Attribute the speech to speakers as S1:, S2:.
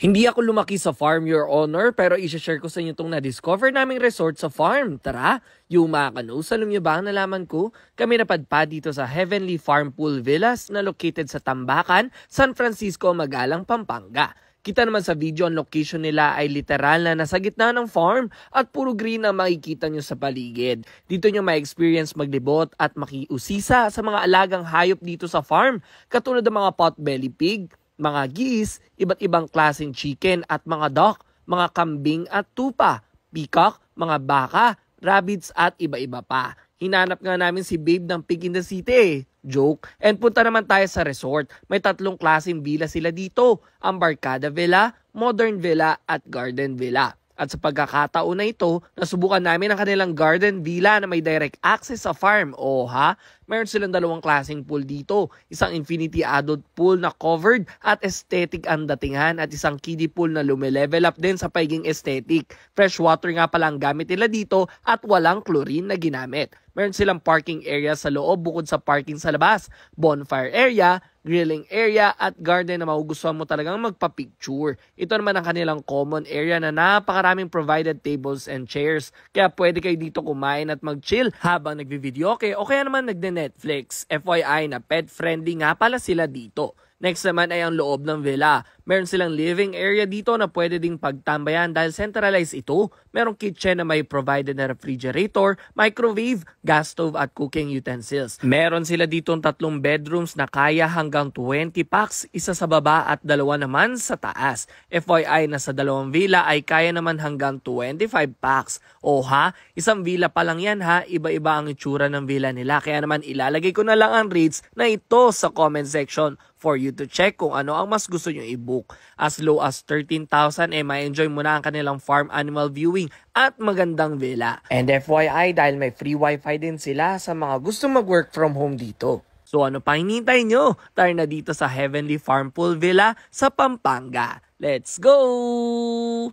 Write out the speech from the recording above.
S1: Hindi ako lumaki sa farm, Your Honor, pero i-share ko sa inyo itong na-discover naming resort sa farm. Tara, yung mga kanos, alam niyo ba ang nalaman ko? Kami napadpad dito sa Heavenly Farm Pool Villas na located sa Tambakan, San Francisco, Magalang, Pampanga. Kita naman sa video, ang location nila ay literal na nasa gitna ng farm at puro green ang makikita nyo sa paligid. Dito nyo ma-experience maglibot at makiusisa sa mga alagang hayop dito sa farm, katulad ng mga potbelly pig, mga geese, iba't ibang klaseng chicken at mga duck, mga kambing at tupa, peacock, mga baka, rabbits at iba-iba pa. Hinanap nga namin si Babe ng Pig in the City. Joke. And punta naman tayo sa resort. May 3 klaseng villa sila dito. Ang Barkada Villa, Modern Villa at Garden Villa. At sa pagkakataon na ito, nasubukan namin ang kanilang garden villa na may direct access sa farm. O ha? Meron silang 2 klaseng pool dito. Isang infinity adult pool na covered at aesthetic ang datingan at isang kiddie pool na lumilevel up din sa pagiging aesthetic. Fresh water nga pala ang gamit nila dito at walang chlorine na ginamit. Meron silang parking area sa loob bukod sa parking sa labas, bonfire area, grilling area at garden na magugustuhan mo talagang magpa-picture. Ito naman ang kanilang common area na napakaraming provided tables and chairs. Kaya pwede kayo dito kumain at mag-chill habang nagvi-video o kaya naman nagne-Netflix. FYI na pet-friendly nga pala sila dito. Next naman ay ang loob ng villa. Meron silang living area dito na pwede ding pagtambayan dahil centralized ito. Merong kitchen na may provided na refrigerator, microwave, gas stove at cooking utensils. Meron sila dito 3 bedrooms na kaya hanggang 20 packs, isa sa baba at 2 naman sa taas. FYI na sa 2 villa ay kaya naman hanggang 25 packs. O ha, isang villa pa lang yan ha, iba-iba ang itsura ng villa nila. Kaya naman ilalagay ko na lang ang rates na ito sa comment section for you to check kung ano ang mas gusto nyo i-book. As low as 13,000 ma-enjoy mo na ang kanilang farm animal viewing at magandang villa. And FYI, dahil may free wifi din sila sa mga gusto mag-work from home dito. So ano pa hinintay nyo? Tara na dito sa Heavenly Farm Pool Villa sa Pampanga. Let's go!